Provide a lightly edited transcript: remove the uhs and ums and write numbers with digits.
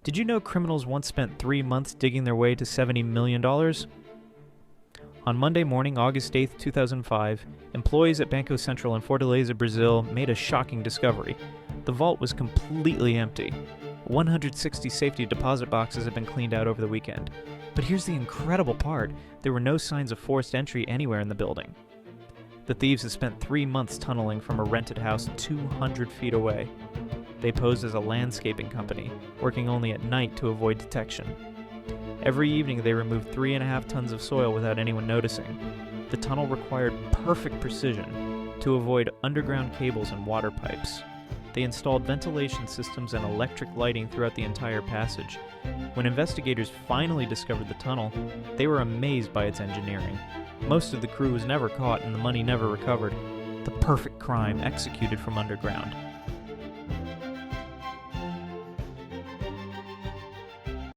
Did you know criminals once spent 3 months digging their way to $70 million? On Monday morning, August 8, 2005, employees at Banco Central in Fortaleza, Brazil made a shocking discovery. The vault was completely empty. 160 safety deposit boxes had been cleaned out over the weekend. But here's the incredible part. There were no signs of forced entry anywhere in the building. The thieves had spent 3 months tunneling from a rented house 200 feet away. They posed as a landscaping company, working only at night to avoid detection. Every evening they removed 3.5 tons of soil without anyone noticing. The tunnel required perfect precision to avoid underground cables and water pipes. They installed ventilation systems and electric lighting throughout the entire passage. When investigators finally discovered the tunnel, they were amazed by its engineering. Most of the crew was never caught and the money never recovered. The perfect crime executed from underground.